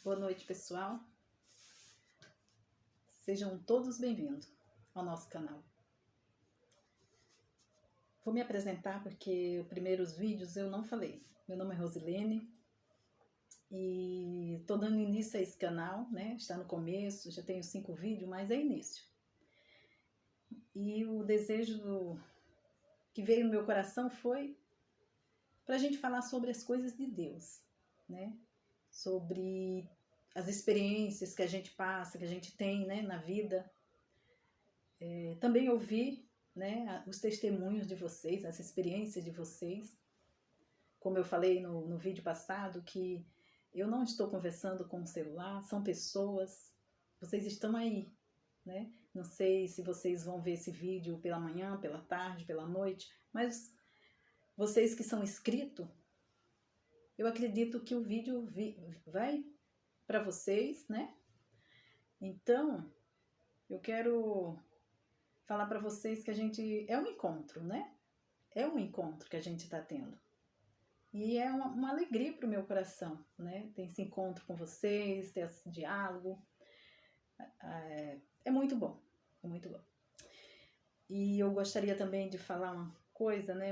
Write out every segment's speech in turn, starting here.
Boa noite, pessoal. Sejam todos bem-vindos ao nosso canal. Vou me apresentar porque os primeiros vídeos eu não falei. Meu nome é Rosilene e tô dando início a esse canal, né? Está no começo, já tenho 5 vídeos, mas é início. E o desejo que veio no meu coração foi para a gente falar sobre as coisas de Deus, né? Sobre as experiências que a gente passa, que a gente tem, né, na vida. Também ouvir, né, os testemunhos de vocês, as experiências de vocês. Como eu falei no vídeo passado, que eu não estou conversando com o celular, são pessoas, vocês estão aí, né? Não sei se vocês vão ver esse vídeo pela manhã, pela tarde, pela noite, mas vocês que são inscritos, eu acredito que o vídeo vai para vocês, né? Então, eu quero falar para vocês que a gente é um encontro, né? É um encontro que a gente está tendo. E é uma alegria para o meu coração, né? Ter esse encontro com vocês, ter esse diálogo. É muito bom, é muito bom. E eu gostaria também de falar uma coisa, né?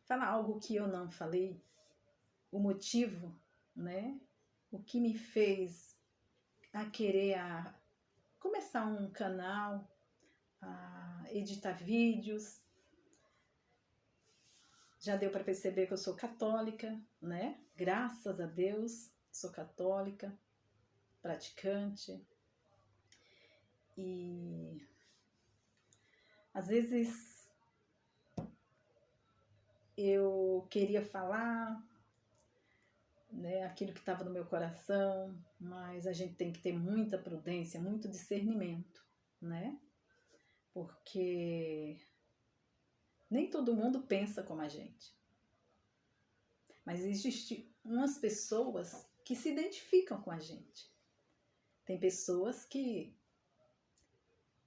Falar algo que eu não falei, o motivo, né? O que me fez a querer começar um canal, a editar vídeos. Já deu para perceber que eu sou católica, né? Graças a Deus, sou católica, praticante. E às vezes eu queria falar, né, aquilo que estava no meu coração, mas a gente tem que ter muita prudência, muito discernimento, né? Porque nem todo mundo pensa como a gente. Mas existem umas pessoas que se identificam com a gente. Tem pessoas que,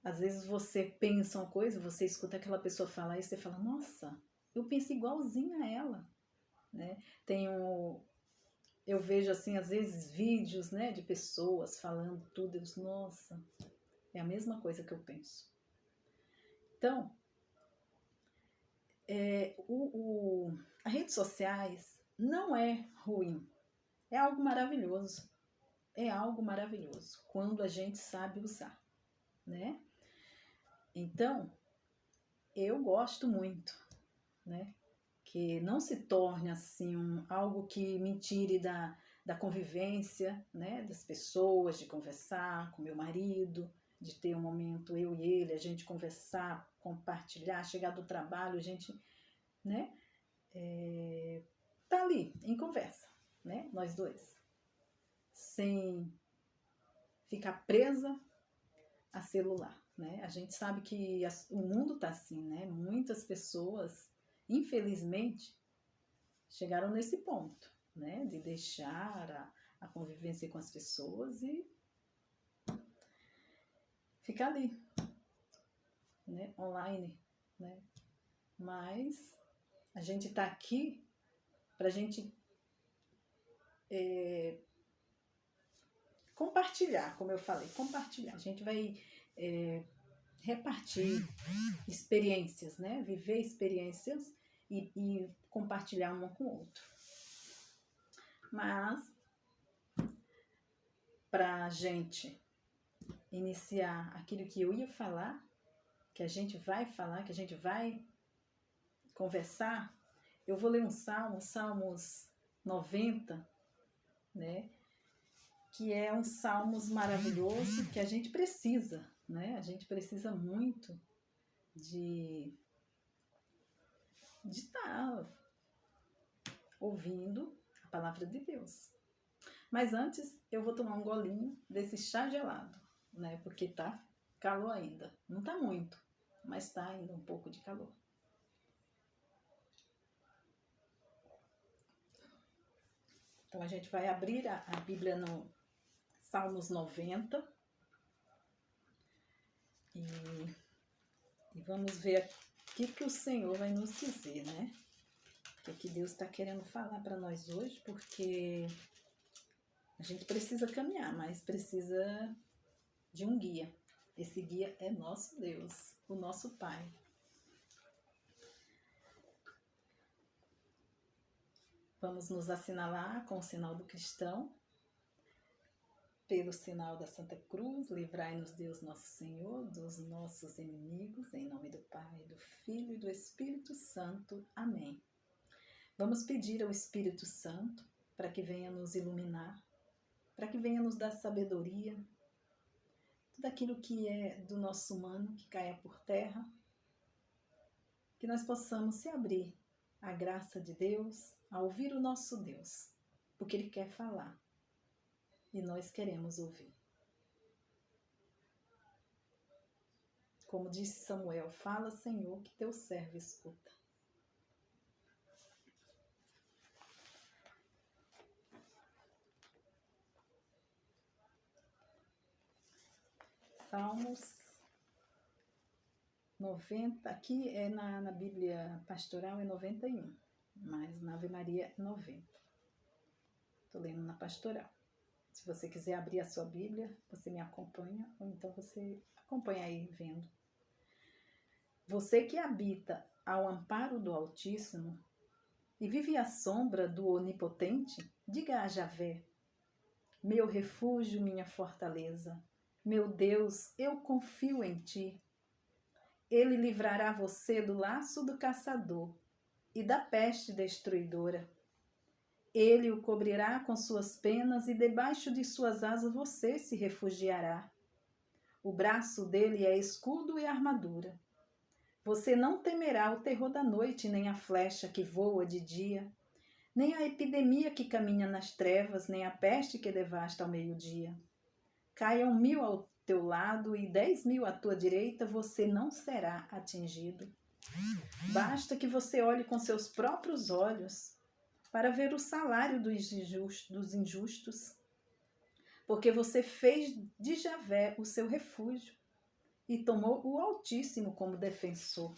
às vezes você pensa uma coisa, você escuta aquela pessoa falar e você fala, nossa, eu penso igualzinho a ela, né? Eu vejo assim, às vezes, vídeos, né, de pessoas falando tudo, eu digo, nossa, é a mesma coisa que eu penso. Então, as redes sociais não é ruim, é algo maravilhoso. É algo maravilhoso quando a gente sabe usar, né? Então, eu gosto muito, né? Que não se torne assim algo que me tire da convivência, né? Das pessoas, de conversar com meu marido, de ter um momento eu e ele, a gente conversar, compartilhar, chegar do trabalho, a gente, né? Tá ali em conversa, né? Nós dois, sem ficar presa a celular, né? A gente sabe que o mundo tá assim, né? Muitas pessoas, infelizmente, chegaram nesse ponto, né? De deixar a convivência com as pessoas e ficar ali, né? Online, né? Mas a gente tá aqui pra gente compartilhar, como eu falei, compartilhar. A gente vai repartir experiências, né? Viver experiências e compartilhar uma com o outro. Mas, para a gente iniciar aquilo que eu ia falar, que a gente vai falar, que a gente vai conversar, eu vou ler um salmo, Salmos 90, né? Que é um salmos maravilhoso que a gente precisa, né? A gente precisa muito de estar ouvindo a palavra de Deus. Mas antes eu vou tomar um golinho desse chá gelado, né? Porque tá calor ainda. Não tá muito, mas tá ainda um pouco de calor. Então a gente vai abrir a Bíblia no Salmos 90 e vamos ver o que o Senhor vai nos dizer, né? O que Deus está querendo falar para nós hoje, porque A gente precisa caminhar, mas precisa de um guia. Esse guia é nosso Deus, o nosso Pai. Vamos nos assinalar com o sinal do cristão. Pelo sinal da Santa Cruz, livrai-nos Deus nosso Senhor dos nossos inimigos, em nome do Pai, do Filho e do Espírito Santo. Amém. Vamos pedir ao Espírito Santo para que venha nos iluminar, para que venha nos dar sabedoria, tudo aquilo que é do nosso humano que caia por terra, que nós possamos se abrir à graça de Deus, a ouvir o nosso Deus, porque Ele quer falar. E nós queremos ouvir. Como disse Samuel, fala, Senhor, que teu servo escuta. Salmos 90, aqui é na Bíblia Pastoral é 91, mas na Ave Maria é 90. Estou lendo na Pastoral. Se você quiser abrir a sua Bíblia, você me acompanha, ou então você acompanha aí vendo. Você que habita ao amparo do Altíssimo e vive à sombra do Onipotente, diga a Javé: meu refúgio, minha fortaleza, meu Deus, eu confio em ti. Ele livrará você do laço do caçador e da peste destruidora. Ele o cobrirá com suas penas e debaixo de suas asas você se refugiará. O braço dele é escudo e armadura. Você não temerá o terror da noite, nem a flecha que voa de dia, nem a epidemia que caminha nas trevas, nem a peste que devasta ao meio-dia. Caiam 1000 ao teu lado e 10.000 à tua direita, você não será atingido. Basta que você olhe com seus próprios olhos para ver o salário dos injustos, porque você fez de Javé o seu refúgio e tomou o Altíssimo como defensor.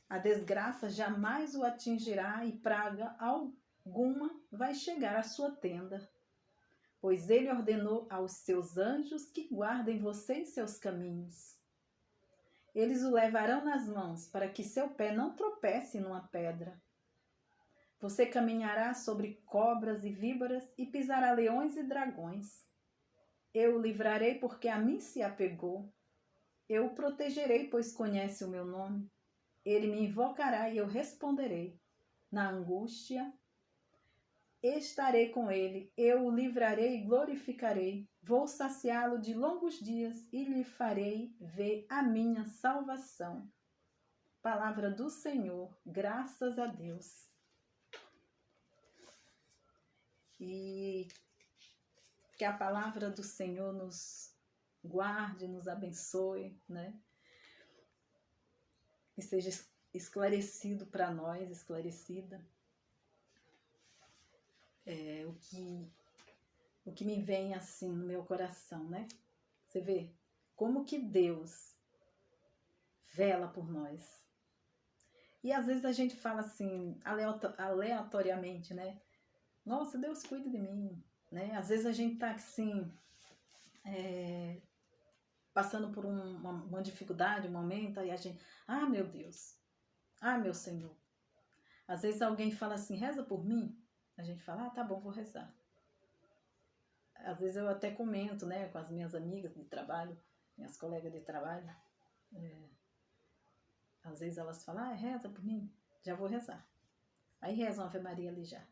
A desgraça jamais o atingirá e praga alguma vai chegar à sua tenda, pois ele ordenou aos seus anjos que guardem você em seus caminhos. Eles o levarão nas mãos para que seu pé não tropece numa pedra. Você caminhará sobre cobras e víboras e pisará leões e dragões. Eu o livrarei porque a mim se apegou. Eu o protegerei, pois conhece o meu nome. Ele me invocará e eu responderei. Na angústia, estarei com ele. Eu o livrarei e glorificarei. Vou saciá-lo de longos dias e lhe farei ver a minha salvação. Palavra do Senhor, graças a Deus. E que a palavra do Senhor nos guarde, nos abençoe, né? E seja esclarecido para nós, esclarecida. O que me vem assim no meu coração, né? Você vê como que Deus vela por nós. E às vezes a gente fala assim, aleatoriamente, né? Nossa, Deus cuida de mim, né? Às vezes a gente tá assim, passando por uma dificuldade, um momento, aí a gente, ah, meu Deus, ah, meu Senhor. Às vezes alguém fala assim, reza por mim, a gente fala, ah, tá bom, vou rezar. Às vezes eu até comento, né, com as minhas amigas de trabalho, minhas colegas de trabalho, às vezes elas falam, ah, reza por mim, já vou rezar. Aí reza uma Ave Maria ali já.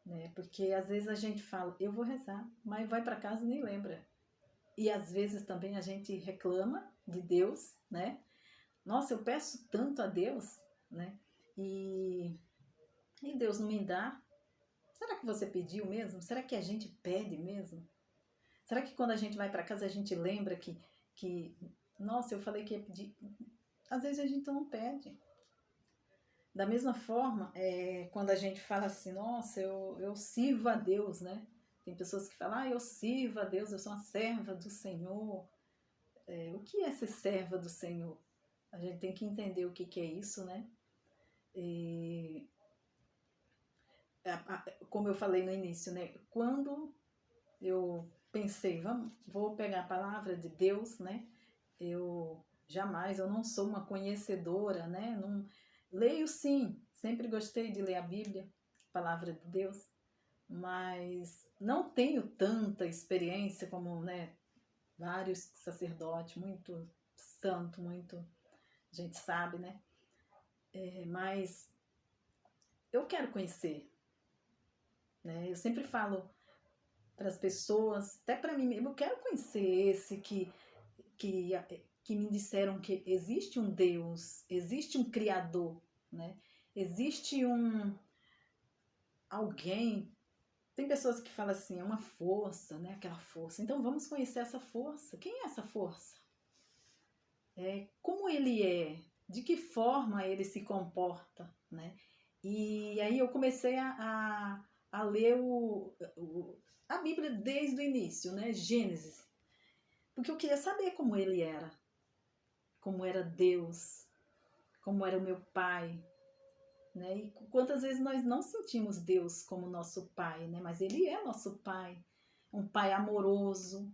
Né? Porque às vezes a gente fala, eu vou rezar, mas vai para casa e nem lembra. E às vezes também a gente reclama de Deus, né? Nossa, eu peço tanto a Deus, né? E Deus não me dá. Será que você pediu mesmo? Será que a gente pede mesmo? Será que quando a gente vai para casa a gente lembra que nossa, eu falei que ia pedir? Às vezes a gente não pede. Da mesma forma, quando a gente fala assim, nossa, eu sirvo a Deus, né? Tem pessoas que falam, eu sirvo a Deus, eu sou uma serva do Senhor. O que é ser serva do Senhor? A gente tem que entender o que é isso, né? como eu falei no início, né? Quando eu pensei, vou pegar a palavra de Deus, né? Eu não sou uma conhecedora, né? Não, leio sim, sempre gostei de ler a Bíblia, a palavra de Deus, mas não tenho tanta experiência como, né, vários sacerdotes, muito santo, muito, a gente sabe, né? Mas eu quero conhecer, né? Eu sempre falo para as pessoas, até para mim mesmo, eu quero conhecer esse que, que me disseram que existe um Deus, existe um Criador, né? Existe alguém. Tem pessoas que falam assim, é uma força, né? Aquela força. Então vamos conhecer essa força. Quem é essa força? Como ele é? De que forma ele se comporta, né? E aí eu comecei a ler a Bíblia desde o início, né? Gênesis. Porque eu queria saber como ele era. Como era Deus. Como era o meu pai, né? E quantas vezes nós não sentimos Deus como nosso pai, né? Mas ele é nosso pai, um pai amoroso,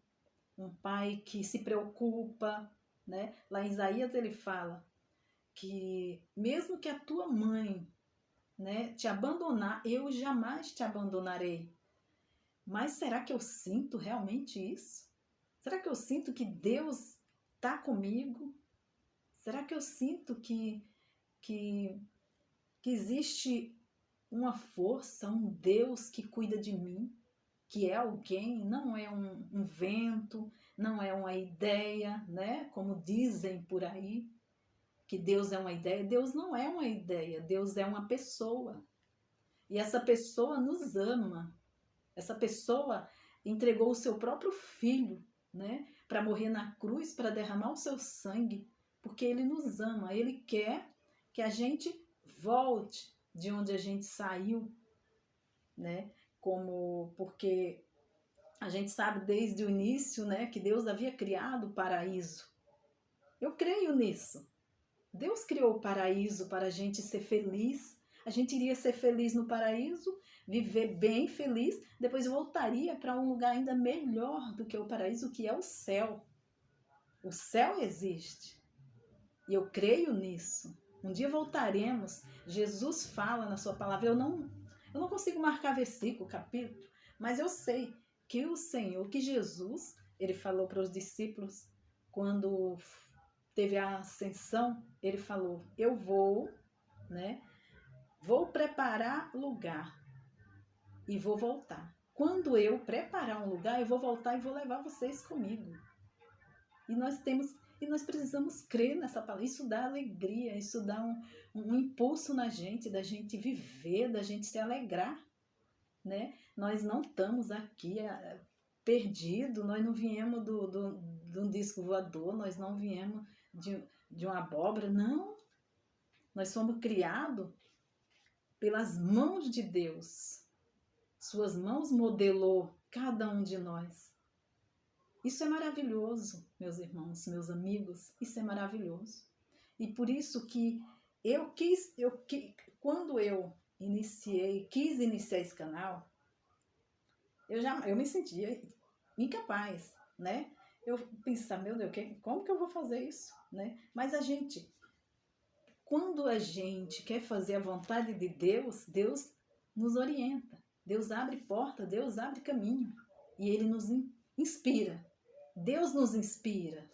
um pai que se preocupa, né? Lá em Isaías ele fala que mesmo que a tua mãe, né, te abandonar, eu jamais te abandonarei. Mas será que eu sinto realmente isso? Será que eu sinto que Deus está comigo? Será que eu sinto que existe uma força, um Deus que cuida de mim, que é alguém, não é um vento, não é uma ideia, né? Como dizem por aí, que Deus é uma ideia. Deus não é uma ideia, Deus é uma pessoa. E essa pessoa nos ama. Essa pessoa entregou o seu próprio filho, né? Para morrer na cruz, para derramar o seu sangue, porque ele nos ama, ele quer que a gente volte de onde a gente saiu, né? Porque a gente sabe desde o início, né, que Deus havia criado o paraíso. Eu creio nisso. Deus criou o paraíso para a gente ser feliz. A gente iria ser feliz no paraíso, viver bem feliz, depois voltaria para um lugar ainda melhor do que o paraíso, que é o céu. O céu existe. E eu creio nisso. Um dia voltaremos. Jesus fala na sua palavra. Eu não consigo marcar versículo, capítulo, mas eu sei que o Senhor, que Jesus, ele falou para os discípulos quando teve a ascensão, ele falou: eu vou, né? Vou preparar lugar e vou voltar. Quando eu preparar um lugar, eu vou voltar e vou levar vocês comigo. E nós precisamos crer nessa palavra. Isso dá alegria, isso dá um impulso na gente, da gente viver, da gente se alegrar, né? Nós não estamos aqui perdidos, nós não viemos de um disco voador, nós não viemos de uma abóbora, não. Nós fomos criados pelas mãos de Deus. Suas mãos modelou cada um de nós. Isso é maravilhoso, meus irmãos, meus amigos, isso é maravilhoso. E por isso que quando eu quis iniciar esse canal, eu me sentia incapaz, né? Eu pensava, meu Deus, como que eu vou fazer isso, né? Mas quando a gente quer fazer a vontade de Deus, Deus nos orienta, Deus abre porta, Deus abre caminho e Ele nos inspira. Deus nos inspira.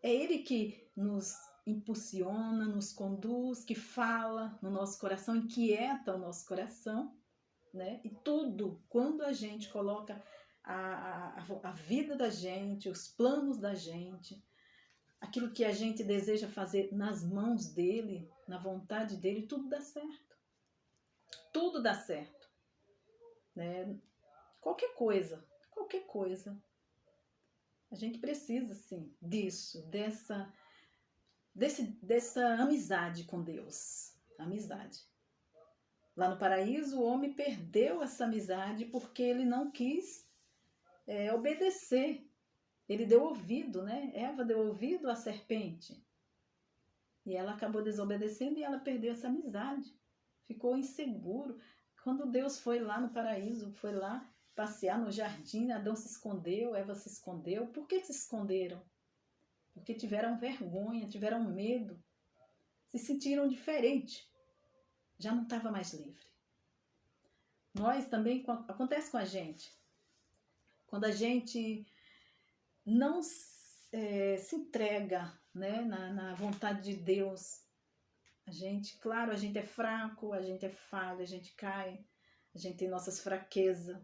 É Ele que nos impulsiona, nos conduz, que fala no nosso coração, inquieta o nosso coração, né? E tudo, quando a gente coloca a vida da gente, os planos da gente, aquilo que a gente deseja fazer nas mãos dele, na vontade dele, tudo dá certo. Tudo dá certo, né? Qualquer coisa. A gente precisa, sim, dessa amizade com Deus. Amizade. Lá no paraíso, o homem perdeu essa amizade porque ele não quis obedecer. Ele deu ouvido, né? Eva deu ouvido à serpente. E ela acabou desobedecendo e ela perdeu essa amizade. Ficou inseguro. Quando Deus foi lá no paraíso, foi lá passear no jardim, Adão se escondeu, Eva se escondeu. Por que se esconderam? Porque tiveram vergonha, tiveram medo, se sentiram diferente. Já não estava mais livre. Nós também, acontece com a gente. Quando a gente não se entrega, né, na vontade de Deus, claro, a gente é fraco, a gente é falho, a gente cai, a gente tem nossas fraquezas.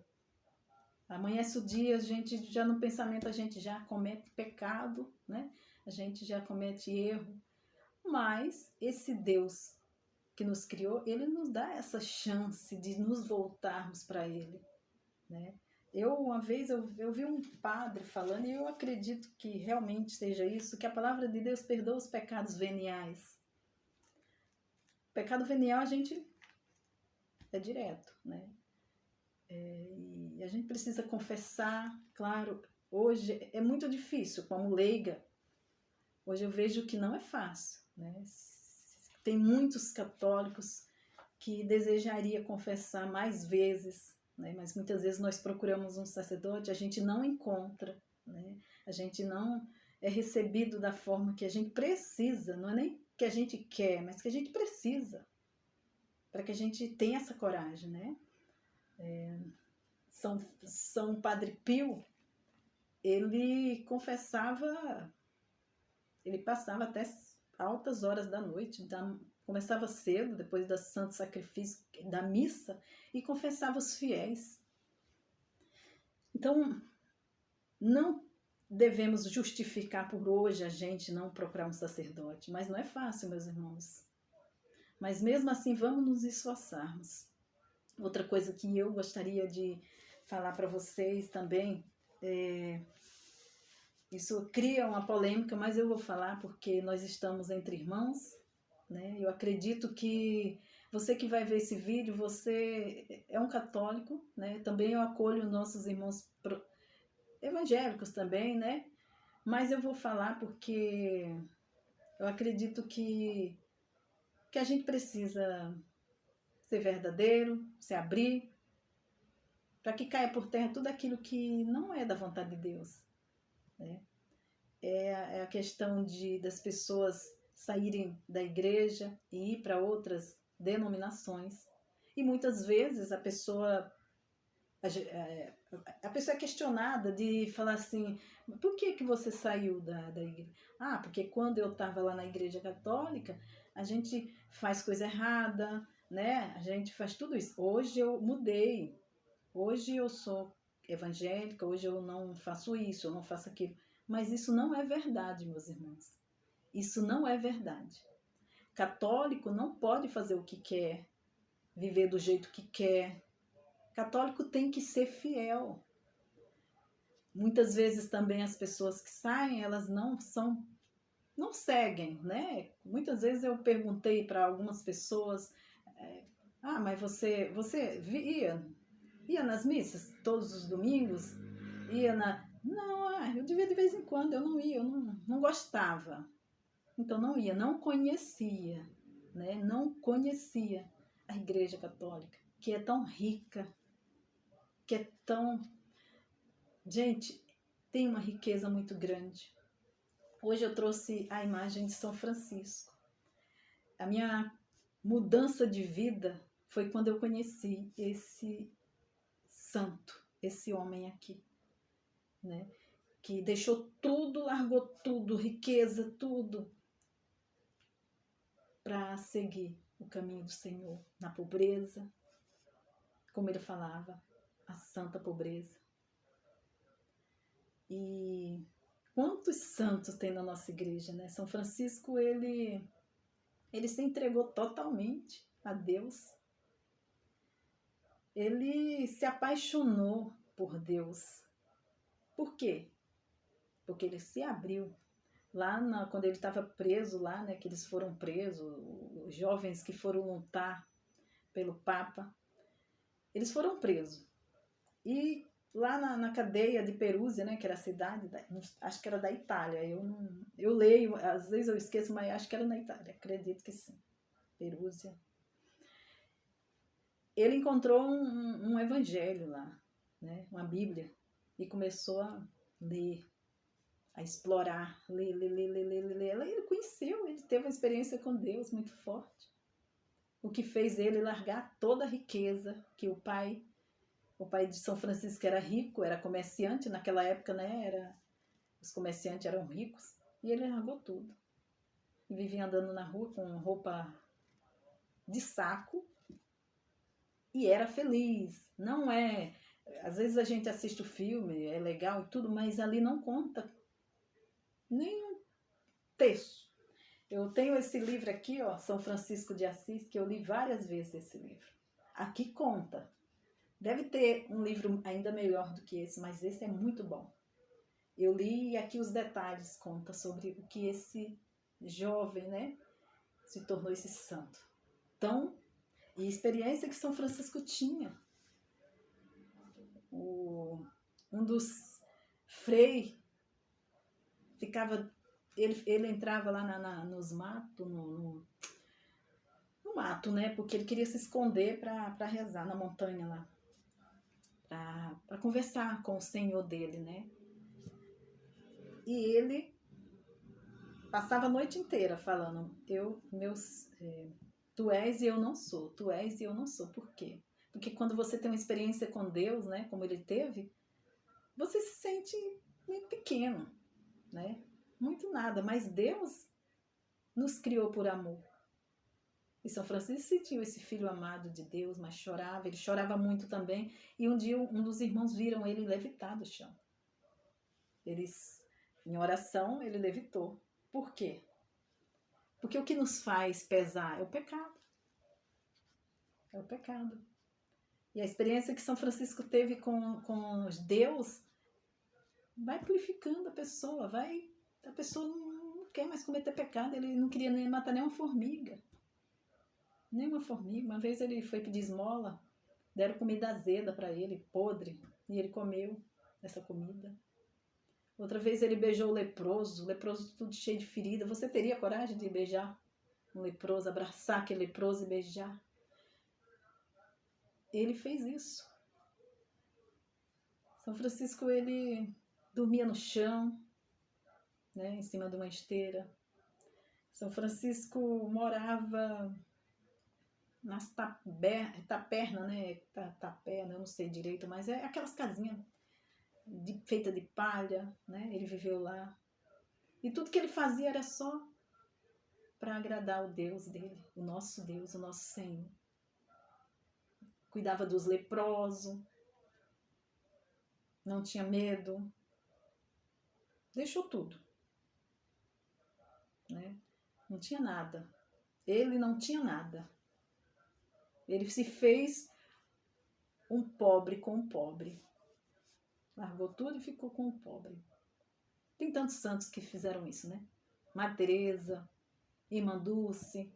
Amanhece o dia, a gente já no pensamento a gente já comete pecado, né? A gente já comete erro. Mas esse Deus que nos criou, ele nos dá essa chance de nos voltarmos para ele, né? Uma vez eu vi um padre falando, e eu acredito que realmente seja isso, que a palavra de Deus perdoa os pecados veniais. O pecado venial a gente é direto, né? E a gente precisa confessar, claro, hoje é muito difícil, como leiga, hoje eu vejo que não é fácil, né? Tem muitos católicos que desejaria confessar mais vezes, né? Mas muitas vezes nós procuramos um sacerdote, a gente não encontra, né? A gente não é recebido da forma que a gente precisa, não é nem que a gente quer, mas que a gente precisa, para que a gente tenha essa coragem, né? São Padre Pio, ele confessava, ele passava até altas horas da noite, então começava cedo, depois do santo sacrifício da missa, e confessava os fiéis. Então, não devemos justificar por hoje a gente não procurar um sacerdote, mas não é fácil, meus irmãos. Mas mesmo assim, vamos nos esforçarmos. Outra coisa que eu gostaria de falar para vocês também, isso cria uma polêmica, mas eu vou falar porque nós estamos entre irmãos, né? Eu acredito que você que vai ver esse vídeo, você é um católico, né? Também eu acolho nossos irmãos evangélicos também, né? Mas eu vou falar porque eu acredito que a gente precisa ser verdadeiro, se abrir, para que caia por terra tudo aquilo que não é da vontade de Deus, né? É a questão das pessoas saírem da igreja e ir para outras denominações. E muitas vezes a pessoa é questionada de falar assim, por que você saiu da igreja? Ah, porque quando eu estava lá na igreja católica, a gente faz coisa errada, né? A gente faz tudo isso. Hoje eu mudei, hoje eu sou evangélica, hoje eu não faço isso, eu não faço aquilo. Mas isso não é verdade, meus irmãos. Isso não é verdade. Católico não pode fazer o que quer, viver do jeito que quer. Católico tem que ser fiel. Muitas vezes também as pessoas que saem, elas não seguem, né? Muitas vezes eu perguntei para algumas pessoas, mas você ia nas missas todos os domingos? Não, eu devia de vez em quando, eu não ia, eu não gostava. Então não ia, não conhecia, né? Não conhecia a Igreja Católica, que é tão rica, que é tão... Gente, tem uma riqueza muito grande. Hoje eu trouxe a imagem de São Francisco. A minha mudança de vida foi quando eu conheci esse santo, esse homem aqui, né? Que deixou tudo, largou tudo, riqueza, tudo, para seguir o caminho do Senhor, na pobreza, como ele falava, a santa pobreza. E quantos santos tem na nossa igreja, né? São Francisco, ele se entregou totalmente a Deus. Ele se apaixonou por Deus. Por quê? Porque ele se abriu. Lá quando ele estava preso lá, né, que eles foram presos, os jovens que foram lutar pelo Papa, eles foram presos. E lá na cadeia de Perúzia, né, que era a cidade, acho que era da Itália, eu leio, às vezes eu esqueço, mas acho que era na Itália, acredito que sim, Perúzia. ele encontrou um evangelho lá, né? Uma Bíblia, e começou a ler, a explorar, ler. Ele conheceu, ele teve uma experiência com Deus muito forte, o que fez ele largar toda a riqueza que o pai de São Francisco era rico, era comerciante naquela época, né? Os comerciantes eram ricos, e ele largou tudo. E vivia andando na rua com roupa de saco, e era feliz. Não é... Às vezes a gente assiste o filme, é legal e tudo, mas ali não conta nem um terço. Eu tenho esse livro aqui, ó, São Francisco de Assis, que eu li várias vezes esse livro. Aqui conta. Deve ter um livro ainda melhor do que esse, mas esse é muito bom. Eu li e aqui os detalhes conta sobre o que esse jovem, né, se tornou esse santo. Então, e a experiência que São Francisco tinha. Um dos frei ficava, ele entrava lá nos matos, no mato, né, porque ele queria se esconder para rezar na montanha lá, para conversar com o Senhor dele, né. E ele passava a noite inteira falando, tu és e eu não sou, tu és e eu não sou. Por quê? Porque quando você tem uma experiência com Deus, né, como ele teve, você se sente muito pequeno, né? Muito nada, mas Deus nos criou por amor. E São Francisco sentiu esse filho amado de Deus, mas chorava, ele chorava muito também. E um dia um dos irmãos viram ele levitar do chão. Em oração, ele levitou. Por quê? Porque o que nos faz pesar é o pecado. É o pecado. E a experiência que São Francisco teve com Deus vai purificando a pessoa, a pessoa não quer mais cometer pecado, ele não queria nem matar nenhuma formiga. Nenhuma formiga. Uma vez ele foi pedir esmola, deram comida azeda para ele, podre, e ele comeu essa comida. Outra vez ele beijou o leproso tudo cheio de ferida. Você teria coragem de beijar um leproso, abraçar aquele leproso e beijar? Ele fez isso. São Francisco, ele dormia no chão, né, em cima de uma esteira. São Francisco morava nas tapernas, né? Taperna, eu não sei direito, mas é aquelas casinhas feitas de palha, né? Ele viveu lá. E tudo que ele fazia era só para agradar o Deus dele, o nosso Deus, o nosso Senhor. Cuidava dos leprosos, não tinha medo, deixou tudo, né? Não tinha nada. Ele não tinha nada. Ele se fez um pobre com um pobre. Largou tudo e ficou com um pobre. Tem tantos santos que fizeram isso, né? Madre Teresa, Irmã Dulce.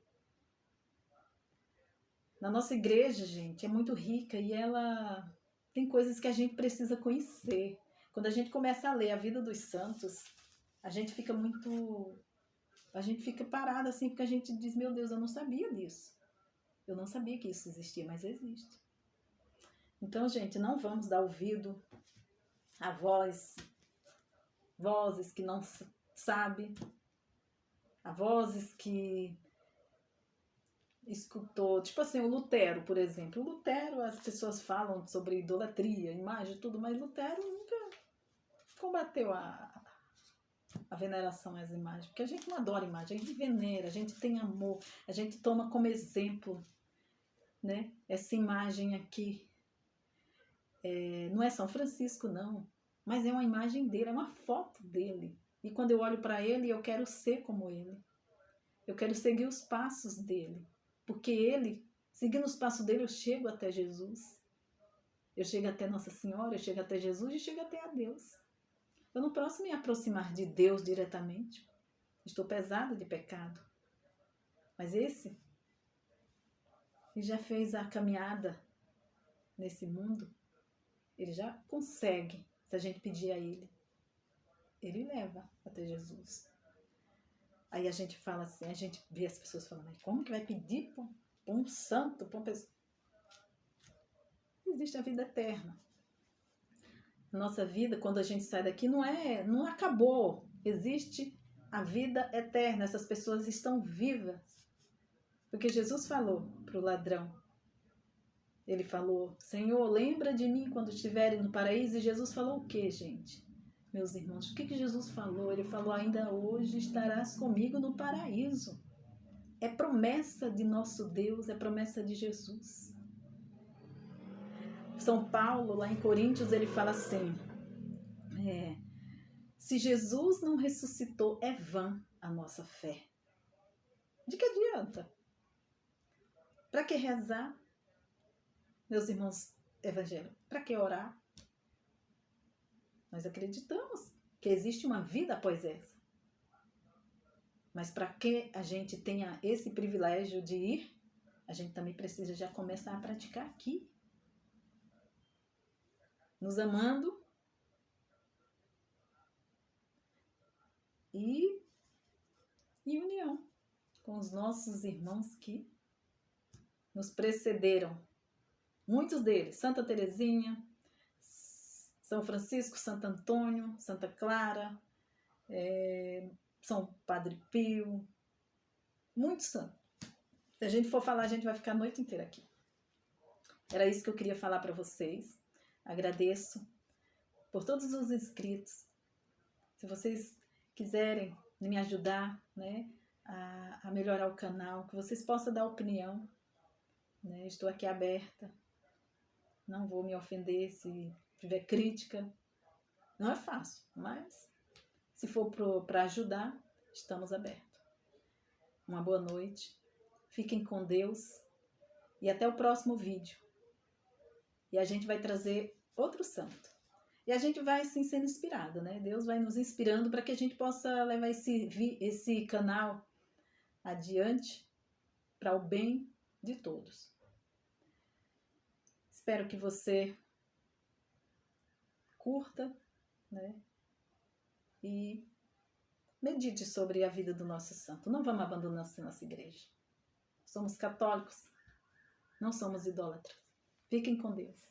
Na nossa igreja, gente, é muito rica e ela tem coisas que a gente precisa conhecer. Quando a gente começa a ler a vida dos santos, a gente fica parado assim, porque a gente diz, meu Deus, eu não sabia disso. Eu não sabia que isso existia, mas existe. Então, gente, não vamos dar ouvido a vozes que não sabem, a vozes que escutou, tipo assim, o Lutero, por exemplo. O Lutero, as pessoas falam sobre idolatria, imagem, tudo, mas Lutero nunca combateu a veneração às imagens, porque a gente não adora imagem, a gente venera, a gente tem amor, a gente toma como exemplo, né? Essa imagem aqui, não é São Francisco, não, mas é uma imagem dele, é uma foto dele. E quando eu olho para ele, eu quero ser como ele. Eu quero seguir os passos dele. Porque ele, seguindo os passos dele, eu chego até Jesus. Eu chego até Nossa Senhora, eu chego até Jesus e chego até a Deus. Eu não posso me aproximar de Deus diretamente. Estou pesada de pecado. Mas esse, ele já fez a caminhada nesse mundo. Ele já consegue, se a gente pedir a ele. Ele leva até Jesus. Aí a gente fala assim, a gente vê as pessoas falando, mas como que vai pedir para um santo, para uma pessoa? existe a vida eterna. Nossa vida, quando a gente sai daqui, não acabou. Existe a vida eterna. Essas pessoas estão vivas. Porque Jesus falou para o ladrão. Ele falou, Senhor, lembra de mim quando estiverem no paraíso. E Jesus falou o quê, gente? Meus irmãos, o que Jesus falou? Ele falou, ainda hoje estarás comigo no paraíso. É promessa de nosso Deus, é promessa de Jesus. São Paulo, lá em Coríntios, ele fala assim, se Jesus não ressuscitou, é vã a nossa fé. De que adianta? Para que rezar, meus irmãos evangélicos? Para que orar? Nós acreditamos que existe uma vida após essa. Mas para que a gente tenha esse privilégio de ir, a gente também precisa já começar a praticar aqui. Nos amando e em união com os nossos irmãos que nos precederam. Muitos deles, Santa Teresinha, São Francisco, Santo Antônio, Santa Clara, São Padre Pio, muitos santos. Se a gente for falar, a gente vai ficar a noite inteira aqui. Era isso que eu queria falar para vocês. Agradeço por todos os inscritos. Se vocês quiserem me ajudar, né, a melhorar o canal, que vocês possam dar opinião, né, estou aqui aberta. Não vou me ofender se tiver crítica. Não é fácil, mas se for para ajudar, estamos abertos. Uma boa noite. Fiquem com Deus. E até o próximo vídeo. E a gente vai trazer outro santo. E a gente vai assim sendo inspirado, né? Deus vai nos inspirando para que a gente possa levar esse canal adiante para o bem de todos. Espero que você curta, né? E medite sobre a vida do nosso santo. Não vamos abandonar a nossa igreja. Somos católicos, não somos idólatras. Fiquem com Deus.